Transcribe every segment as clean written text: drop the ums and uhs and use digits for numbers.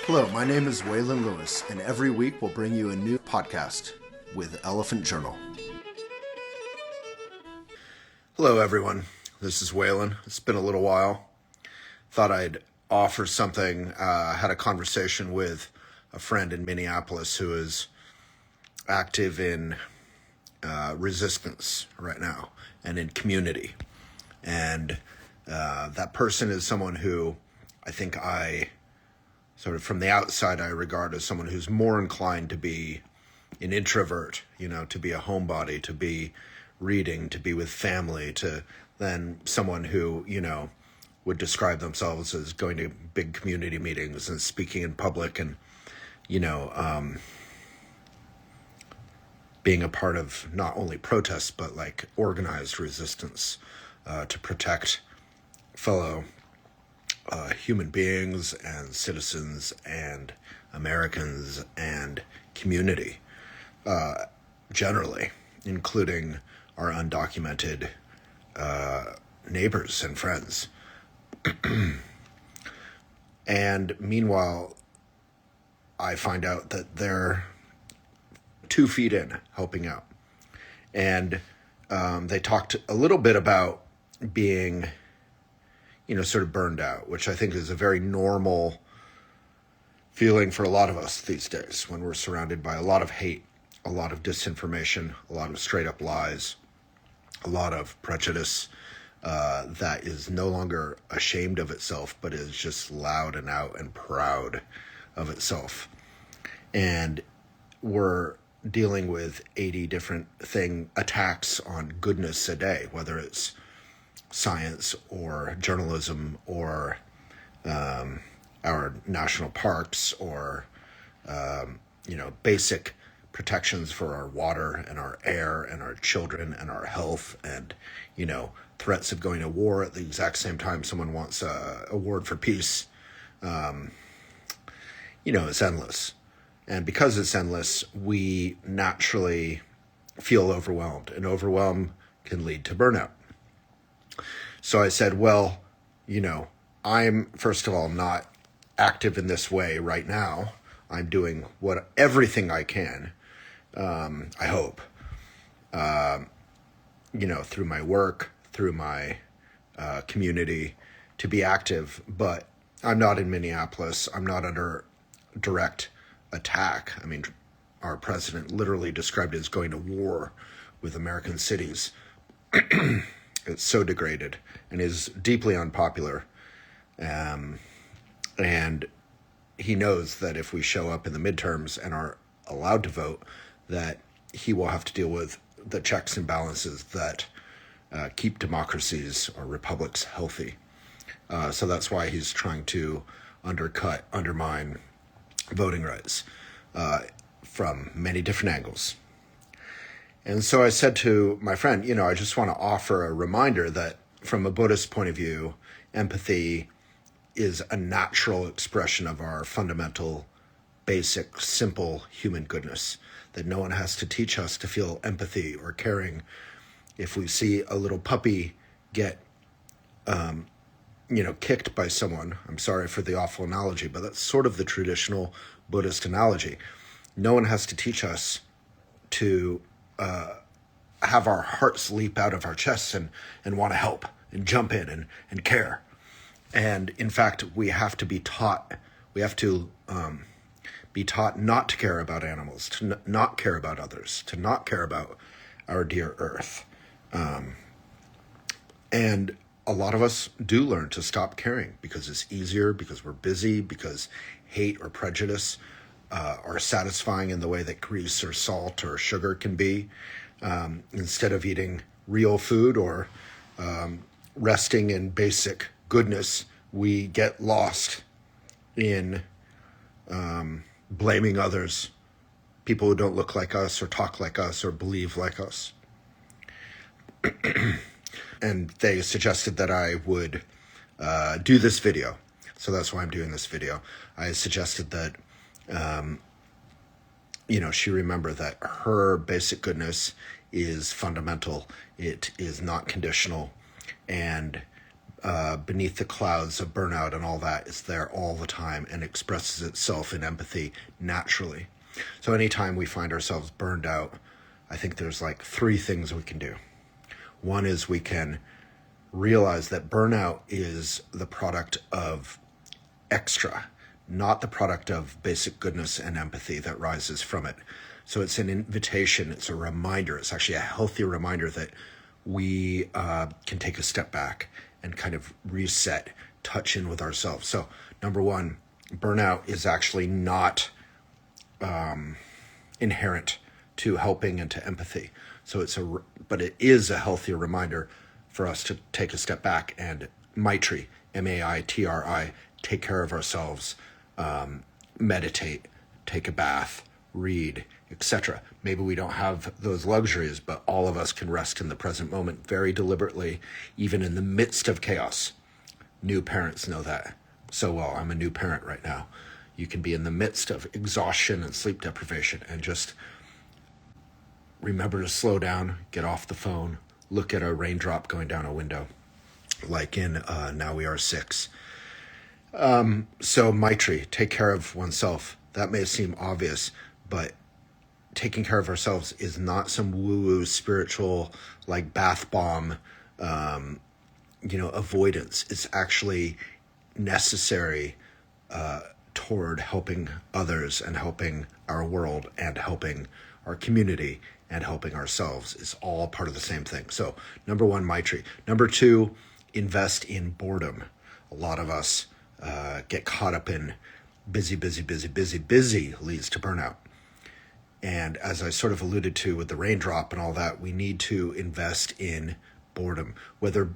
Hello, my name is Waylon Lewis, and every week we'll bring you a new podcast with Elephant Journal. Hello, everyone. This is Waylon. It's been a little while. Thought I'd offer something. Had a conversation with a friend in Minneapolis who is active in resistance right now and in community. And that person is someone who I think sort of from the outside, I regard as someone who's more inclined to be an introvert, to be a homebody, to be reading, to be with family, than someone who, would describe themselves as going to big community meetings and speaking in public and, being a part of not only protests, but like organized resistance to protect fellow human beings and citizens and Americans and community generally, including our undocumented neighbors and friends. And meanwhile, I find out that they're 2 feet in helping out. And they talked a little bit about being sort of burned out, which I think is a very normal feeling for a lot of us these days when we're surrounded by a lot of hate, a lot of disinformation, a lot of straight up lies, a lot of prejudice that is no longer ashamed of itself, but is just loud and out and proud of itself. And we're dealing with 80 different attacks on goodness a day, whether it's science or journalism or our national parks or basic protections for our water and our air and our children and our health and threats of going to war at the exact same time someone wants a award for peace. It's endless. And because it's endless, we naturally feel overwhelmed, and overwhelm can lead to burnout. So I said, well, I'm, first of all, not active in this way right now. I'm doing everything I can, I hope, through my work, through my community to be active, but I'm not in Minneapolis. I'm not under direct attack. I mean, our president literally described it as going to war with American cities. It's so degraded and is deeply unpopular. And he knows that if we show up in the midterms and are allowed to vote, that he will have to deal with the checks and balances that keep democracies or republics healthy. So that's why he's trying to undermine voting rights from many different angles. And so I said to my friend, I just want to offer a reminder that from a Buddhist point of view, empathy is a natural expression of our fundamental, basic, simple human goodness, that no one has to teach us to feel empathy or caring. If we see a little puppy get, kicked by someone, I'm sorry for the awful analogy, but that's sort of the traditional Buddhist analogy. No one has to teach us to have our hearts leap out of our chests and want to help and jump in and care. And in fact, we have to be taught not to care about animals, to not care about others, to not care about our dear earth. And a lot of us do learn to stop caring because it's easier, because we're busy, because hate or prejudice are satisfying in the way that grease or salt or sugar can be. Instead of eating real food or resting in basic goodness, we get lost in blaming others, people who don't look like us or talk like us or believe like us. And they suggested that I would do this video. So that's why I'm doing this video. I suggested that, she remember that her basic goodness is fundamental. It is not conditional. And beneath the clouds of burnout and all that is there all the time and expresses itself in empathy naturally. So anytime we find ourselves burned out, I think there's like three things we can do. One is we can realize that burnout is the product of extra, not the product of basic goodness and empathy that rises from it. So it's an invitation, it's a reminder, it's actually a healthy reminder that we can take a step back and kind of reset, touch in with ourselves. So number one, burnout is actually not inherent to helping and to empathy. So but it is a healthy reminder for us to take a step back and Maitri, M-A-I-T-R-I, take care of ourselves, meditate, take a bath, read, etc. Maybe we don't have those luxuries, but all of us can rest in the present moment very deliberately, even in the midst of chaos. New parents know that so well. I'm a new parent right now. You can be in the midst of exhaustion and sleep deprivation and just remember to slow down, get off the phone, look at a raindrop going down a window, like in Now We Are Six. So Maitri, take care of oneself. That may seem obvious, but taking care of ourselves is not some woo-woo spiritual, like bath bomb, avoidance. It's actually necessary toward helping others and helping our world and helping our community and helping ourselves. It's all part of the same thing. So number one, Maitri. Number two, invest in boredom. A lot of us get caught up in busy leads to burnout. And as I sort of alluded to with the raindrop and all that, we need to invest in boredom, whether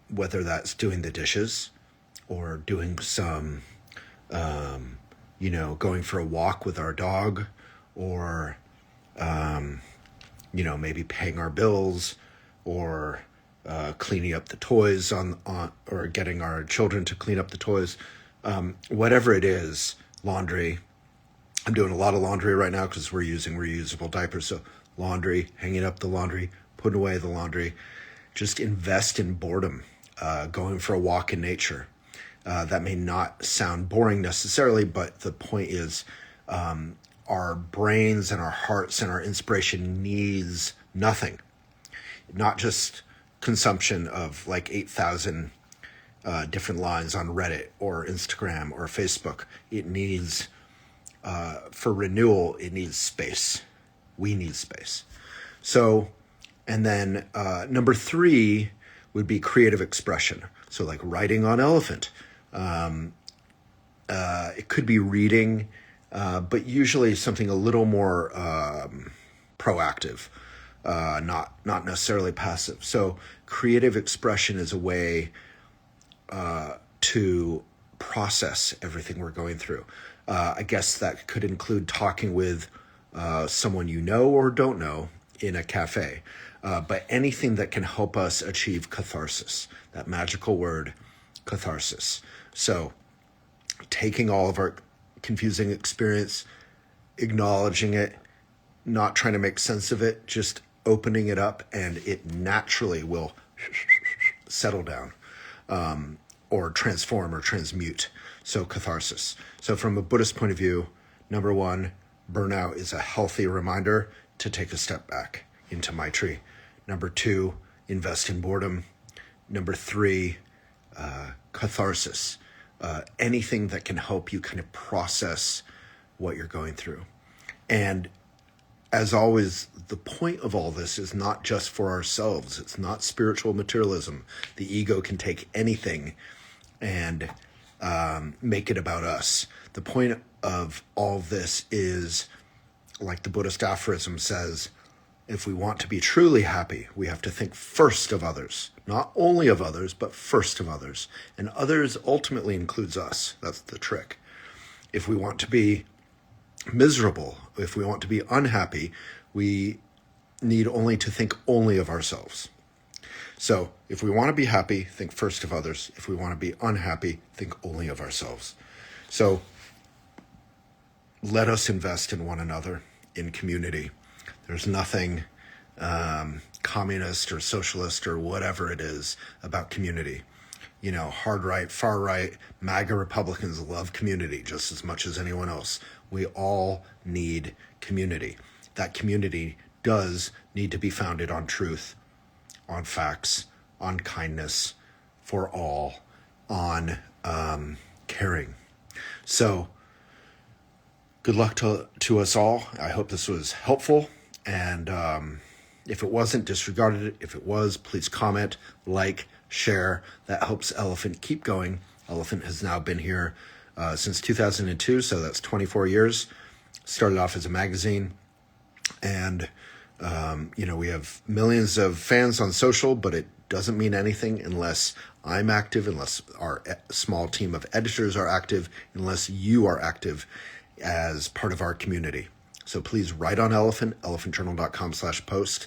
that's doing the dishes or doing some, going for a walk with our dog or, maybe paying our bills or cleaning up the toys or getting our children to clean up the toys. Whatever it is, laundry. I'm doing a lot of laundry right now because we're using reusable diapers. So laundry, hanging up the laundry, putting away the laundry. Just invest in boredom, going for a walk in nature. That may not sound boring necessarily, but the point is our brains and our hearts and our inspiration needs nothing. Not just consumption of like 8,000 different lines on Reddit or Instagram or Facebook. It needs... for renewal, it needs space. We need space. So, and then number three would be creative expression. So like writing on elephant. It could be reading, but usually something a little more proactive, not necessarily passive. So creative expression is a way to process everything we're going through. I guess that could include talking with someone you know or don't know in a cafe, but anything that can help us achieve catharsis, that magical word, catharsis. So taking all of our confusing experience, acknowledging it, not trying to make sense of it, just opening it up, and it naturally will settle down or transform or transmute. So catharsis. So from a Buddhist point of view, number one, burnout is a healthy reminder to take a step back into Maitri. Number two, invest in boredom. Number three, catharsis. Anything that can help you kind of process what you're going through. And as always, the point of all this is not just for ourselves. It's not spiritual materialism. The ego can take anything and make it about us. The point of all of this is, like the Buddhist aphorism says, if we want to be truly happy, we have to think first of others. Not only of others, but first of others. And others ultimately includes us. That's the trick. If we want to be miserable, if we want to be unhappy, we need only to think only of ourselves. So if we want to be happy, think first of others. If we want to be unhappy, think only of ourselves. So let us invest in one another, in community. There's nothing communist or socialist or whatever it is about community. hard right, far right, MAGA Republicans love community just as much as anyone else. We all need community. That community does need to be founded on truth, on facts, on kindness for all, on caring. So good luck to us all. I hope this was helpful. And if it wasn't, disregard it. If it was, please comment, like, share. That helps Elephant keep going. Elephant has now been here since 2002, so that's 24 years. Started off as a magazine. And, we have millions of fans on social, but it doesn't mean anything unless I'm active, unless our small team of editors are active, unless you are active as part of our community. So please write on Elephant, elephantjournal.com/post.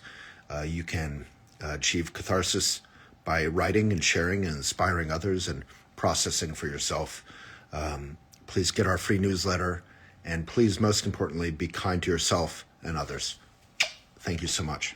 You can achieve catharsis by writing and sharing and inspiring others and processing for yourself. Please get our free newsletter. And please, most importantly, be kind to yourself and others. Thank you so much.